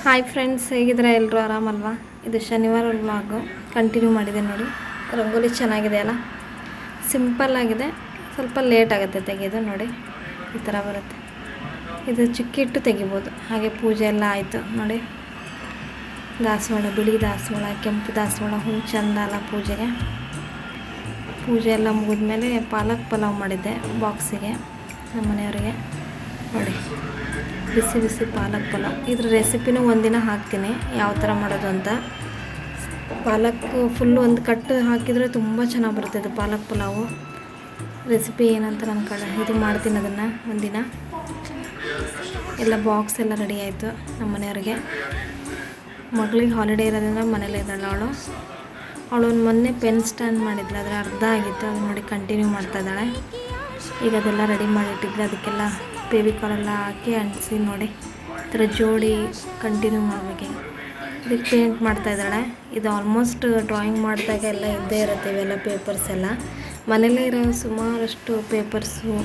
Hi friends, ಹೇಗಿದ್ರೆ ಎಲ್ಲರೂ ಆರಾಮಲ್ವಾ? ಇದು ಶನಿವಾರ ವ್ಲಾಗು ಕಂಟಿನ್ಯೂ ಮಾಡಿದೆ ನೋಡಿ. ರಂಗೋಲಿ ಚೆನ್ನಾಗಿದೆ ಅಲ್ಲ, ಸಿಂಪಲ್ ಆಗಿದೆ. ಸ್ವಲ್ಪ ಲೇಟ್ ಆಗುತ್ತೆ ತೆಗೆಯೋದು. ನೋಡಿ ಈ ಥರ ಬರುತ್ತೆ. ಇದು ಚಿಕ್ಕಿಟ್ಟು ತೆಗಿಬೋದು. ಹಾಗೆ ಪೂಜೆ ಎಲ್ಲ ಆಯಿತು ನೋಡಿ. ದಾಸವಾಳ, ಬಿಳಿ ದಾಸವಾಳ, ಕೆಂಪು ದಾಸವಾಳ ಹೂವು ಚೆಂದ ಅಲ್ಲ ಪೂಜೆಗೆ. ಪೂಜೆ ಎಲ್ಲ ಮುಗಿದ್ಮೇಲೆ ಪಾಲಕ್ ಪಲಾವ್ ಮಾಡಿದ್ದೆ ಬಾಕ್ಸಿಗೆ ನಮ್ಮ ಮನೆಯವರಿಗೆ. ನೋಡಿ, ಬಿಸಿ ಬಿಸಿ ಪಾಲಕ್ ಪಲಾವ್. ಇದ್ರ ರೆಸಿಪಿನೂ ಒಂದಿನ ಹಾಕ್ತೀನಿ ಯಾವ ಥರ ಮಾಡೋದು ಅಂತ. ಪಾಲಕ್ ಫುಲ್ಲು ಒಂದು ಕಟ್ಟು ಹಾಕಿದರೆ ತುಂಬ ಚೆನ್ನಾಗಿ ಬರುತ್ತೆ ಇದು ಪಾಲಕ್ ಪಲಾವು. ರೆಸಿಪಿ ಏನಂತ ನನ್ನ ಇದು ಮಾಡ್ತೀನಿ ಅದನ್ನು ಒಂದಿನ. ಎಲ್ಲ ಬಾಕ್ಸ್ ಎಲ್ಲ ರೆಡಿ ಆಯಿತು ನಮ್ಮ ಮನೆಯವ್ರಿಗೆ. ಮಗಳಿಗೆ ಹಾಲಿಡೇ ಇರೋದ್ರಿಂದ ಮನೇಲಿ ಇದ್ದಾಳೆ ಅವಳು ಒಂದು ಮೊನ್ನೆ ಪೆನ್ ಸ್ಟ್ಯಾಂಡ್ ಮಾಡಿದ್ಲು, ಅದರ ಅರ್ಧ ಆಗಿತ್ತು. ಅದು ನೋಡಿ ಕಂಟಿನ್ಯೂ ಮಾಡ್ತಾ ಇದ್ದಾಳೆ. ಈಗ ಅದೆಲ್ಲ ರೆಡಿ ಮಾಡಿಟ್ಟಿದ್ರೆ ಅದಕ್ಕೆಲ್ಲ ಫೆವಿಕಾಲೆಲ್ಲ ಹಾಕಿ ಅಂಟಿಸಿ ನೋಡಿ ಈ ಥರ ಜೋಡಿ ಕಂಟಿನ್ಯೂ ಮಾಡಬೇಕು. ಇದಕ್ಕೆ ಪೇಂಟ್ ಮಾಡ್ತಾಯಿದ್ದಾಳೆ. ಇದು ಆಲ್ಮೋಸ್ಟ್ ಡ್ರಾಯಿಂಗ್ ಮಾಡಿದಾಗ ಎಲ್ಲ ಇದ್ದೇ ಇರುತ್ತೆ ಇವೆಲ್ಲ ಪೇಪರ್ಸ್ ಎಲ್ಲ. ಮನೆಯಲ್ಲೇ ಇರೋ ಸುಮಾರಷ್ಟು ಪೇಪರ್ಸು,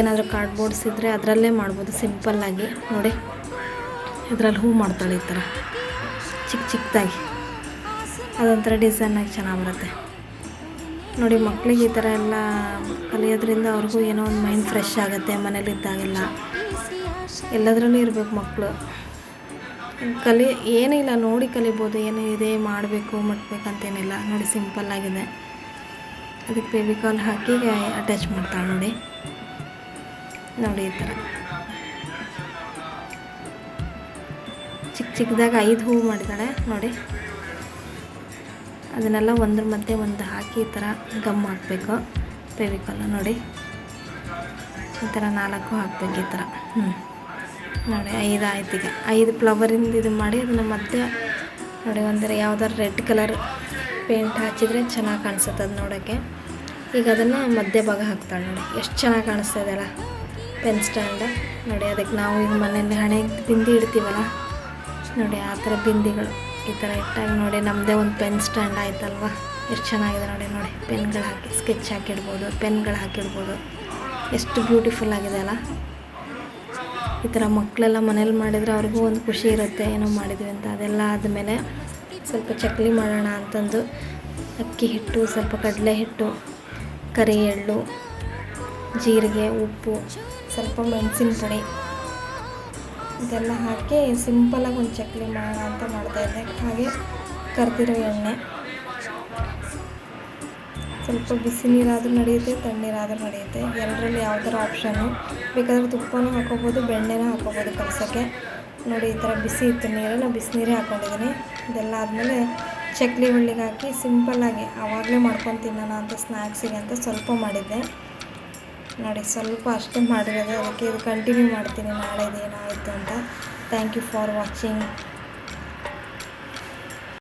ಏನಾದರೂ ಕಾರ್ಡ್ಬೋರ್ಡ್ಸ್ ಇದ್ದರೆ ಅದರಲ್ಲೇ ಮಾಡ್ಬೋದು ಸಿಂಪಲ್ಲಾಗಿ. ನೋಡಿ ಇದರಲ್ಲಿ ಹೂ ಮಾಡ್ತಾಳೆ ಈ ಥರ ಚಿಕ್ಕ ಚಿಕ್ಕದಾಗಿ. ಅದೊಂಥರ ಡಿಸೈನಾಗಿ ಚೆನ್ನಾಗಿ ಬರುತ್ತೆ ನೋಡಿ. ಮಕ್ಕಳಿಗೆ ಈ ಥರ ಎಲ್ಲ ಕಲಿಯೋದ್ರಿಂದ ಅವ್ರಿಗೂ ಏನೋ ಒಂದು ಮೈಂಡ್ ಫ್ರೆಶ್ ಆಗುತ್ತೆ. ಮನೇಲಿದ್ದಾಗೆಲ್ಲ ಎಲ್ಲದರಲ್ಲೂ ಇರಬೇಕು ಮಕ್ಕಳು. ಏನಿಲ್ಲ ನೋಡಿ ಕಲಿಬೋದು. ಏನೋ ಇದೆ ಮಾಡಬೇಕು ಮುಟ್ಬೇಕಂತೇನಿಲ್ಲ. ನೋಡಿ ಸಿಂಪಲ್ಲಾಗಿದೆ. ಅದಕ್ಕೆ ಫೆವಿಕಾಲ್ ಹಾಕಿ ಅಟ್ಯಾಚ್ ಮಾಡ್ತಾಳೆ ನೋಡಿ. ನೋಡಿ ಈ ಥರ ಚಿಕ್ಕ ಚಿಕ್ಕದಾಗ 5 ಹೂವು ಮಾಡಿದ್ದಾಳೆ ನೋಡಿ. ಅದನ್ನೆಲ್ಲ ಒಂದ್ರ ಮಧ್ಯೆ ಒಂದು ಹಾಕಿ ಈ ಥರ ಗಮ್ ಹಾಕಬೇಕು ಫೆವಿಕಾಲು. ನೋಡಿ ಈ ಥರ 4 ಹಾಕಬೇಕು ಈ ಥರ. ನೋಡಿ 5 ಆಯ್ತು. ಈಗ 5 ಫ್ಲವರಿಂದ ಇದು ಮಾಡಿ ಅದನ್ನು ಮಧ್ಯೆ ನೋಡಿ ಒಂದರ ಯಾವ್ದಾರು ರೆಡ್ ಕಲರ್ ಪೇಂಟ್ ಹಚ್ಚಿದ್ರೆ ಚೆನ್ನಾಗಿ ಕಾಣಿಸುತ್ತೆ ಅದು ನೋಡೋಕ್ಕೆ. ಈಗ ಅದನ್ನು ಮಧ್ಯೆ ಭಾಗ ಹಾಕ್ತಾಳೆ ನೋಡಿ. ಎಷ್ಟು ಚೆನ್ನಾಗಿ ಕಾಣಿಸ್ತಾ ಇದೆಯಲ್ಲ ಪೆನ್ ಸ್ಟ್ಯಾಂಡ್. ನೋಡಿ ಅದಕ್ಕೆ ನಾವು ಈಗ ಮನೆಯಲ್ಲಿ ಹಣೆಗೆ ಬಿಂದಿ ಇಡ್ತೀವಲ್ಲ ನೋಡಿ, ಆ ಥರ ಬಿಂದಿಗಳು ಈ ಥರ ಇಟ್ಟಾಗ ನೋಡಿ ನಮ್ಮದೇ ಒಂದು ಪೆನ್ ಸ್ಟ್ಯಾಂಡ್ ಆಯ್ತಲ್ವ. ಎಷ್ಟು ಚೆನ್ನಾಗಿದೆ ನೋಡಿ. ನೋಡಿ ಪೆನ್ಗಳು ಹಾಕಿ ಸ್ಕೆಚ್ ಹಾಕಿಡ್ಬೋದು, ಪೆನ್ಗಳು ಹಾಕಿಡ್ಬೋದು. ಎಷ್ಟು ಬ್ಯೂಟಿಫುಲ್ ಆಗಿದೆ ಅಲ್ಲ. ಈ ಥರ ಮಕ್ಕಳೆಲ್ಲ ಮನೇಲಿ ಮಾಡಿದರೆ ಅವ್ರಿಗೂ ಒಂದು ಖುಷಿ ಇರುತ್ತೆ, ಏನೋ ಮಾಡಿದ್ವಿ ಅಂತ. ಅದೆಲ್ಲ ಆದಮೇಲೆ ಸ್ವಲ್ಪ ಚಕ್ಕಲಿ ಮಾಡೋಣ ಅಂತಂದು ಅಕ್ಕಿ ಹಿಟ್ಟು, ಸ್ವಲ್ಪ ಕಡಲೆ ಹಿಟ್ಟು, ಕರಿ ಎಳ್ಳು, ಜೀರಿಗೆ, ಉಪ್ಪು, ಸ್ವಲ್ಪ ಮೆಣಸಿನ ಪುಡಿ ಇದೆಲ್ಲ ಹಾಕಿ ಸಿಂಪಲಾಗಿ ಒಂದು ಚಕ್ಕಲಿ ಮಾಡೋಣ ಅಂತ ಮಾಡ್ತಾಯಿದ್ದೆ. ಹಾಗೆ ಕರ್ದಿರೋ ಎಣ್ಣೆ, ಸ್ವಲ್ಪ ಬಿಸಿ ನೀರಾದರೂ ನಡೆಯುತ್ತೆ, ತಣ್ಣೀರಾದರೂ ನಡೆಯುತ್ತೆ. ಎರಡರಲ್ಲಿ ಯಾವ ಥರ ಆಪ್ಷನ್ನು ಬೇಕಾದರೆ ತುಪ್ಪನೂ ಹಾಕೋಬೋದು, ಬೆಣ್ಣೆನೂ ಹಾಕೋಬೋದು ಕಲಸೋಕ್ಕೆ. ನೋಡಿ ಈ ಥರ ಬಿಸಿ ಇತ್ತು ನೀರು, ನಾನು ಬಿಸಿನೀರೇ ಹಾಕ್ಕೊಂಡಿದ್ದೀನಿ. ಇದೆಲ್ಲ ಆದಮೇಲೆ ಚಕ್ಕಲಿ ಒಳ್ಳಿಗೆ ಹಾಕಿ ಸಿಂಪಲ್ಲಾಗಿ ಆವಾಗಲೇ ಮಾಡ್ಕೊಂಡು ತಿನ್ನೋಣ ಅಂತ ಸ್ನ್ಯಾಕ್ಸಿಗೆ ಅಂತ ಸ್ವಲ್ಪ ಮಾಡಿದ್ದೆ ನೋಡಿ. ಸ್ವಲ್ಪ ಅಷ್ಟೇ ಮಾಡಿರೋದು. ಅದಕ್ಕೆ ಇದು ಕಂಟಿನ್ಯೂ ಮಾಡ್ತೀನಿ ನಾಳೆ ಇದೇನಾಯಿತು ಅಂತ. Thank you for watching.